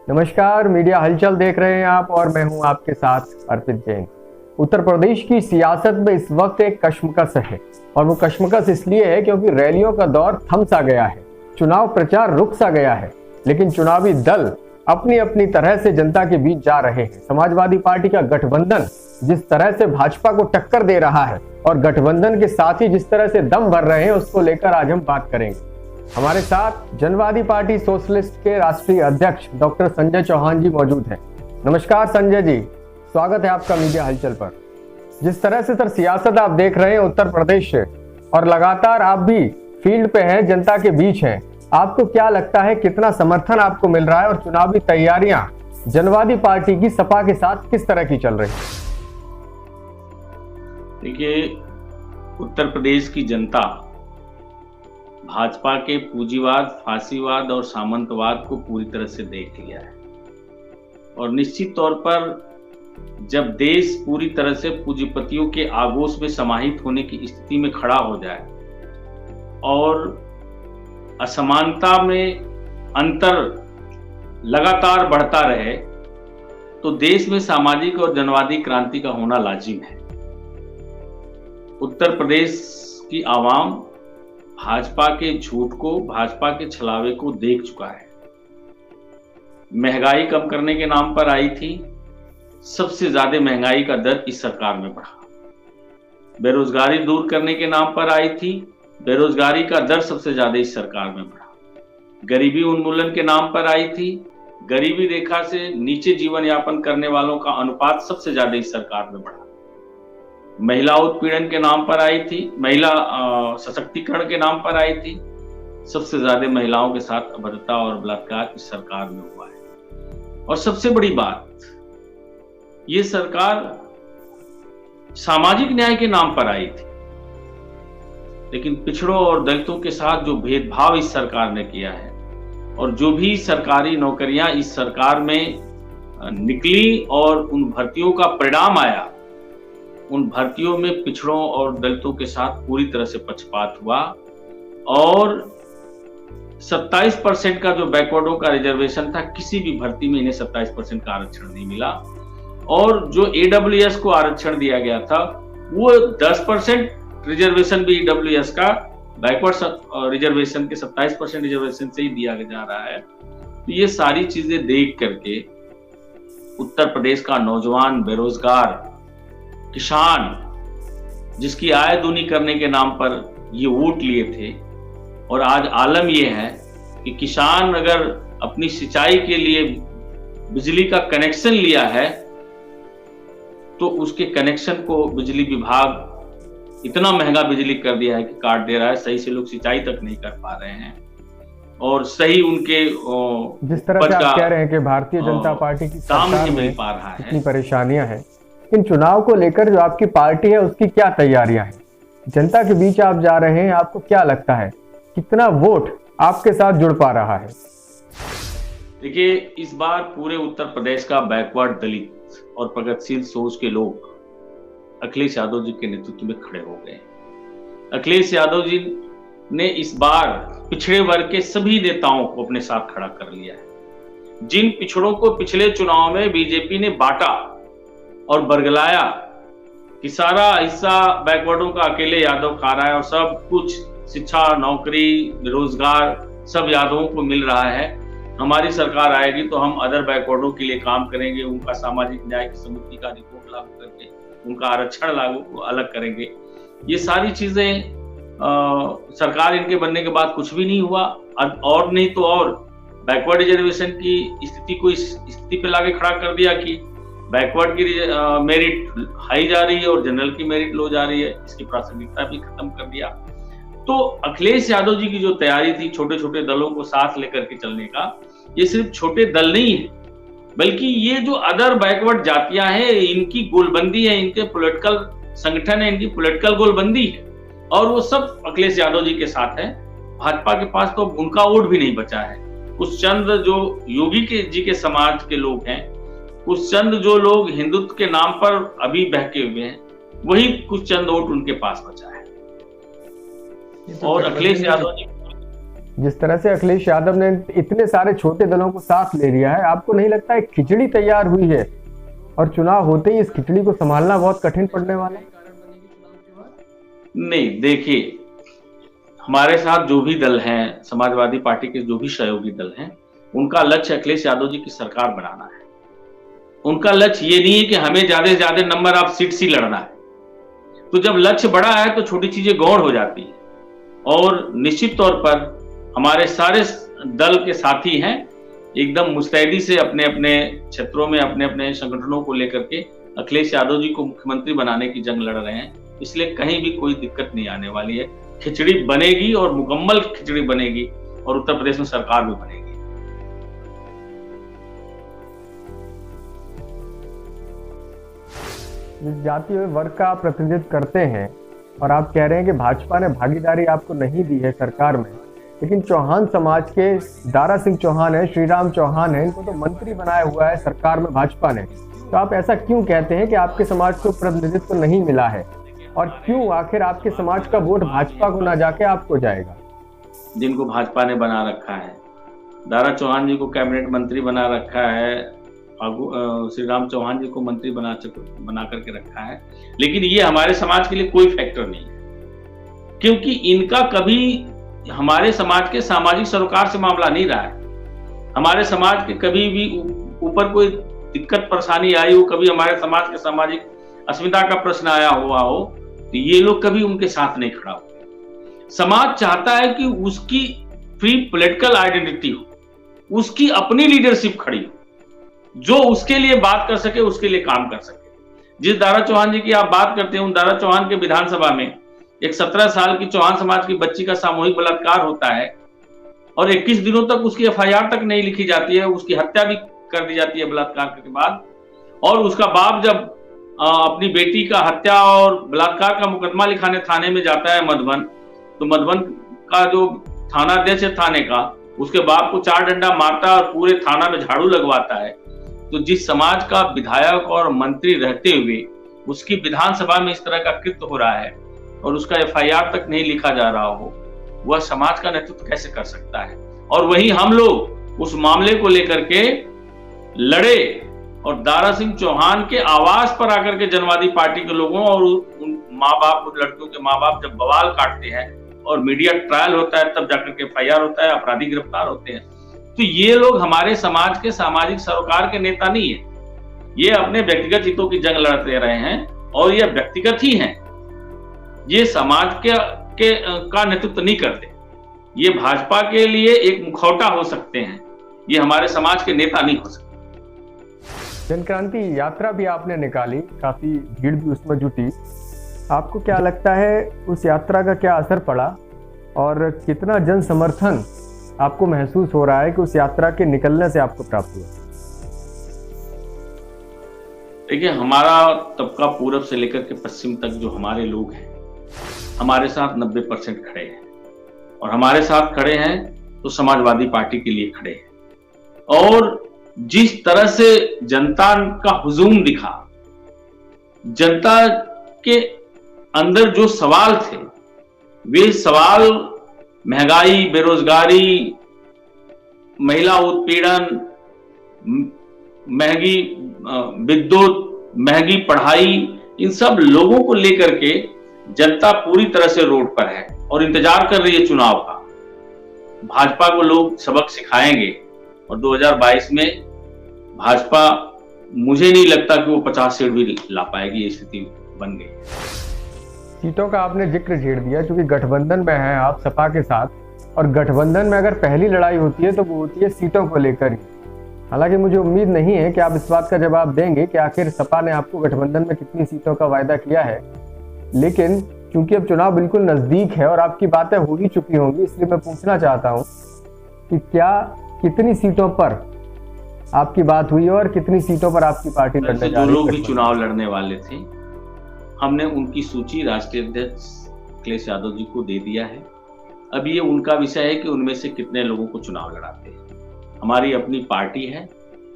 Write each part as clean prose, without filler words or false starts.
नमस्कार, मीडिया हलचल देख रहे हैं आप और मैं हूं आपके साथ अर्पित जैन। उत्तर प्रदेश की सियासत में इस वक्त एक कश्मकश है और वो कश्मकश इसलिए है क्योंकि रैलियों का दौर थम सा गया है, चुनाव प्रचार रुक सा गया है, लेकिन चुनावी दल अपनी अपनी तरह से जनता के बीच जा रहे हैं। समाजवादी पार्टी का गठबंधन जिस तरह से भाजपा को टक्कर दे रहा है और गठबंधन के साथ ही जिस तरह से दम भर रहे हैं, उसको लेकर आज हम बात करेंगे। हमारे साथ जनवादी पार्टी सोशलिस्ट के राष्ट्रीय अध्यक्ष डॉक्टर संजय चौहान जी मौजूद हैं। नमस्कार संजय जी, स्वागत है आपका मीडिया हलचल पर। जिस तरह से सियासत आप देख रहे हैं उत्तर प्रदेश से और लगातार आप भी फील्ड पे हैं, जनता के बीच हैं, आपको क्या लगता है कितना समर्थन आपको मिल रहा है और चुनावी तैयारियां जनवादी पार्टी की सपा के साथ किस तरह की चल रही है? देखिए, उत्तर प्रदेश की जनता भाजपा के पूंजीवाद, फांसीवाद और सामंतवाद को पूरी तरह से देख लिया है और निश्चित तौर पर जब देश पूरी तरह से पूंजीपतियों के आगोश में समाहित होने की स्थिति में खड़ा हो जाए और असमानता में अंतर लगातार बढ़ता रहे तो देश में सामाजिक और जनवादी क्रांति का होना लाजिम है। उत्तर प्रदेश की आवाम भाजपा के झूठ को, भाजपा के छलावे को देख चुका है। महंगाई कम करने के नाम पर आई थी, सबसे ज्यादा महंगाई का दर इस सरकार में बढ़ा। बेरोजगारी दूर करने के नाम पर आई थी, बेरोजगारी का दर सबसे ज्यादा इस सरकार में बढ़ा। गरीबी उन्मूलन के नाम पर आई थी, गरीबी रेखा से नीचे जीवन यापन करने वालों का अनुपात सबसे ज्यादा इस सरकार में बढ़ा। महिला उत्पीड़न के नाम पर आई थी, महिला सशक्तिकरण के नाम पर आई थी, सबसे ज्यादा महिलाओं के साथ अभद्रता और बलात्कार इस सरकार में हुआ है। और सबसे बड़ी बात, ये सरकार सामाजिक न्याय के नाम पर आई थी, लेकिन पिछड़ों और दलितों के साथ जो भेदभाव इस सरकार ने किया है और जो भी सरकारी नौकरियां इस सरकार में निकली और उन भर्तियों का परिणाम आया, उन भर्तियों में पिछड़ों और दलितों के साथ पूरी तरह से पक्षपात हुआ और 27% का जो बैकवर्डों का रिजर्वेशन था, किसी भी भर्ती में इन्हें 27% का आरक्षण नहीं मिला और जो AWS को आरक्षण दिया गया था वो 10% रिजर्वेशन भी AWS का बैकवर्ड रिजर्वेशन के 27% रिजर्वेशन से ही दिया जा रहा है। तो ये सारी चीजें देख करके उत्तर प्रदेश का नौजवान, बेरोजगार, किसान, जिसकी आय दूनी करने के नाम पर ये वोट लिए थे और आज आलम ये है कि किसान अगर अपनी सिंचाई के लिए बिजली का कनेक्शन लिया है तो उसके कनेक्शन को बिजली विभाग इतना महंगा बिजली कर दिया है कि काट दे रहा है, सही से लोग सिंचाई तक नहीं कर पा रहे हैं और सही उनके जिस तरह से आप कह रहे हैं कि भारतीय जनता पार्टी की सरकार में मिल पा रहा है, इतनी परेशानियां हैं। इन चुनाव को लेकर जो आपकी पार्टी है उसकी क्या तैयारियां हैं? जनता के बीच आप जा रहे हैं, आपको क्या लगता है कितना वोट आपके साथ जुड़ पा रहा है? देखिए, इस बार पूरे उत्तर प्रदेश का बैकवर्ड, दलित और प्रगतिशील सोच के लोग अखिलेश यादव जी के नेतृत्व में खड़े हो गए। अखिलेश यादव जी ने इस बार पिछड़े वर्ग के सभी नेताओं को अपने साथ खड़ा कर लिया है। जिन पिछड़ों को पिछले चुनाव में बीजेपी ने बांटा और बरगलाया कि सारा हिस्सा बैकवर्डों का अकेले यादव खा रहा है और सब कुछ शिक्षा, नौकरी, बेरोजगार सब यादवों को मिल रहा है, हमारी सरकार आएगी तो हम अदर बैकवर्डों के लिए काम करेंगे, उनका सामाजिक न्याय की समिति का रिपोर्ट लागू करके उनका आरक्षण लागू अलग करेंगे। ये सारी चीजें सरकार इनके बनने के बाद कुछ भी नहीं हुआ और नहीं तो और बैकवर्ड रिजर्वेशन की स्थिति को इस स्थिति पे लाके खड़ा कर दिया कि बैकवर्ड की मेरिट हाई जा रही है और जनरल की मेरिट लो जा रही है, इसकी प्रासंगिकता भी खत्म कर दिया। तो अखिलेश यादव जी की जो तैयारी थी छोटे छोटे दलों को साथ लेकर के चलने का, ये सिर्फ छोटे दल नहीं है बल्कि ये जो अदर बैकवर्ड जातियां हैं इनकी गोलबंदी है, इनके पॉलिटिकल संगठन है, इनकी पॉलिटिकल गोलबंदी है और वो सब अखिलेश यादव जी के साथ है। भाजपा के पास तो उनका वोट भी नहीं बचा है। कुछ चंद जो योगी जी के समाज के लोग हैं, कुछ चंद जो लोग हिंदुत्व के नाम पर अभी बहके हुए हैं, वही कुछ चंद वोट उनके पास बचा है। और अखिलेश यादव जी जिस तरह से अखिलेश यादव ने इतने सारे छोटे दलों को साथ ले लिया है, आपको नहीं लगता एक खिचड़ी तैयार हुई है और चुनाव होते ही इस खिचड़ी को संभालना बहुत कठिन पड़ने वाला है? नहीं, देखिए, हमारे साथ जो भी दल हैं, समाजवादी पार्टी के जो भी सहयोगी दल हैं, उनका लक्ष्य अखिलेश यादव जी की सरकार बनाना है। उनका लक्ष्य ये नहीं है कि हमें ज्यादा से ज्यादा नंबर ऑफ सीट्स ही लड़ना है। तो जब लक्ष्य बड़ा है तो छोटी चीजें गौण हो जाती है। और निश्चित तौर पर हमारे सारे दल के साथी हैं, एकदम मुस्तैदी से अपने अपने क्षेत्रों में अपने अपने संगठनों को लेकर के अखिलेश यादव जी को मुख्यमंत्री बनाने की जंग लड़ रहे हैं। इसलिए कहीं भी कोई दिक्कत नहीं आने वाली है। खिचड़ी बनेगी और मुकम्मल खिचड़ी बनेगी और उत्तर प्रदेश में सरकार भी बनेगी। जिस जाति व वर्ग का आप प्रतिनिधित्व करते हैं और आप कह रहे हैं कि भाजपा ने भागीदारी आपको नहीं दी है सरकार में, लेकिन चौहान समाज के दारा सिंह चौहान है, श्रीराम चौहान है, इनको तो मंत्री बनाया हुआ है सरकार में भाजपा ने। तो आप ऐसा क्यों कहते हैं कि आपके समाज को प्रतिनिधित्व नहीं मिला है, और क्यों आखिर आपके समाज का वोट भाजपा को ना जाके आपको जाएगा? जिनको भाजपा ने बना रखा है, दारा चौहान जी को कैबिनेट मंत्री बना रखा है, श्री राम चौहान जी को मंत्री बना करके रखा है, लेकिन ये हमारे समाज के लिए कोई फैक्टर नहीं है, क्योंकि इनका कभी हमारे समाज के सामाजिक सरोकार से मामला नहीं रहा है। हमारे समाज के कभी भी ऊपर कोई दिक्कत परेशानी आई हो, कभी हमारे समाज के सामाजिक अस्मिता का प्रश्न आया हुआ हो, तो ये लोग कभी उनके साथ नहीं खड़ा हुए। समाज चाहता है कि उसकी फ्री पॉलिटिकल आइडेंटिटी हो, उसकी अपनी लीडरशिप खड़ी हो, जो उसके लिए बात कर सके, उसके लिए काम कर सके। जिस दारा चौहान जी की आप बात करते हैं, उन दारा चौहान के विधानसभा में एक 17 साल की चौहान समाज की बच्ची का सामूहिक बलात्कार होता है और 21 दिनों तक उसकी FIR तक नहीं लिखी जाती है, उसकी हत्या भी कर दी जाती है बलात्कार के बाद। और उसका बाप जब अपनी बेटी का हत्या और बलात्कार का मुकदमा लिखाने थाने में जाता है मधुबन, तो मधुबन का जो थाना अध्यक्ष है थाने का, उसके बाप को 4 डंडा मारता है और पूरे थाना में झाड़ू लगवाता है। तो जिस समाज का विधायक और मंत्री रहते हुए उसकी विधानसभा में इस तरह का कृत्य हो रहा है और उसका FIR तक नहीं लिखा जा रहा हो, वह समाज का नेतृत्व कैसे कर सकता है? और वही हम लोग उस मामले को लेकर के लड़े और दारा सिंह चौहान के आवास पर आकर के जनवादी पार्टी के लोगों और उन माँ बाप, लड़कियों के माँ बाप जब बवाल काटते हैं और मीडिया ट्रायल होता है, तब जाकर के FIR होता है, अपराधी गिरफ्तार होते हैं। तो ये लोग हमारे समाज के सामाजिक सरोकार के नेता नहीं है, ये अपने व्यक्तिगत हितों की जंग लड़ते रहे हैं और ये व्यक्तिगत ही हैं। ये समाज का नेतृत्व नहीं करते। ये भाजपा के लिए एक मुखौटा हो सकते हैं, ये हमारे समाज के नेता नहीं हो सकते। जनक्रांति यात्रा भी आपने निकाली, काफी भीड़ भी उसमें जुटी। आपको क्या लगता है उस यात्रा का क्या असर पड़ा और कितना जन समर्थन आपको महसूस हो रहा है कि उस यात्रा के निकलने से आपको प्राप्त हुआ? देखिए, हमारा तबका पूरब से लेकर के पश्चिम तक जो हमारे लोग हैं, हमारे साथ 90% खड़े हैं और हमारे साथ खड़े हैं तो समाजवादी पार्टी के लिए खड़े हैं। और जिस तरह से जनता का हुजूम दिखा, जनता के अंदर जो सवाल थे, वे सवाल महंगाई, बेरोजगारी, महिला उत्पीड़न, महंगी विद्युत, महंगी पढ़ाई, इन सब लोगों को लेकर के जनता पूरी तरह से रोड पर है और इंतजार कर रही है चुनाव का। भाजपा को लोग सबक सिखाएंगे और 2022 में भाजपा, मुझे नहीं लगता कि वो 50 सीट भी ला पाएगी, ये स्थिति बन गई। सीटों का आपने जिक्र छेड़ दिया, क्योंकि गठबंधन में हैं आप सपा के साथ, और गठबंधन में अगर पहली लड़ाई होती है तो वो होती है सीटों को लेकर ही। हालांकि मुझे उम्मीद नहीं है कि आप इस बात का जवाब देंगे कि आखिर सपा ने आपको गठबंधन में कितनी सीटों का वायदा किया है, लेकिन क्योंकि अब चुनाव बिल्कुल नजदीक है और आपकी बातें हो ही चुकी होंगी, इसलिए मैं पूछना चाहता हूँ कि क्या कितनी सीटों पर आपकी बात हुई और कितनी सीटों पर आपकी पार्टी लड़ने जा रही है? जो लोग भी चुनाव लड़ने वाले थे, हमने उनकी सूची राष्ट्रीय अध्यक्ष अखिलेश यादव जी को दे दिया है। अब ये उनका विषय है कि उनमें से कितने लोगों को चुनाव लड़ाते हैं। हमारी अपनी पार्टी है,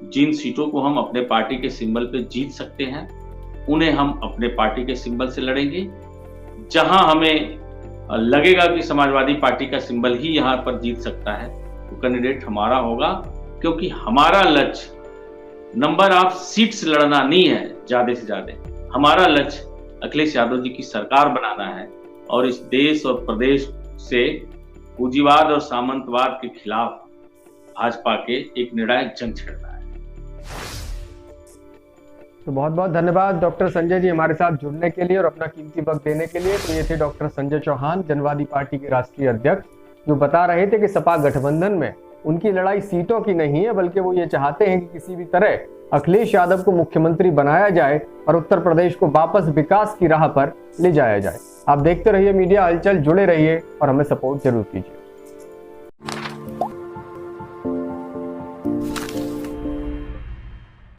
जिन सीटों को हम अपने पार्टी के सिंबल पे जीत सकते हैं, उन्हें हम अपने पार्टी के सिंबल से लड़ेंगे। जहां हमें लगेगा कि समाजवादी पार्टी का सिंबल ही यहाँ पर जीत सकता है, तो कैंडिडेट हमारा होगा, क्योंकि हमारा लक्ष्य नंबर ऑफ सीट्स लड़ना नहीं है ज्यादा से ज्यादा। हमारा लक्ष्य अखिलेश यादव जी की सरकार बनाना है और इस देश और प्रदेश से पूंजीवाद और सामंतवाद के खिलाफ भाजपा के एक निर्णायक जंग छेड़ना है। तो बहुत बहुत धन्यवाद डॉक्टर संजय जी हमारे साथ जुड़ने के लिए और अपना कीमती वक्त देने के लिए। तो ये थे डॉक्टर संजय चौहान, जनवादी पार्टी के राष्ट्रीय अध्यक्ष, जो बता रहे थे कि सपा गठबंधन में उनकी लड़ाई सीटों की नहीं है, बल्कि वो ये चाहते हैं कि किसी भी तरह अखिलेश यादव को मुख्यमंत्री बनाया जाए और उत्तर प्रदेश को वापस विकास की राह पर ले जाया जाए। आप देखते रहिए मीडिया हलचल, जुड़े रहिए और हमें सपोर्ट जरूर कीजिए।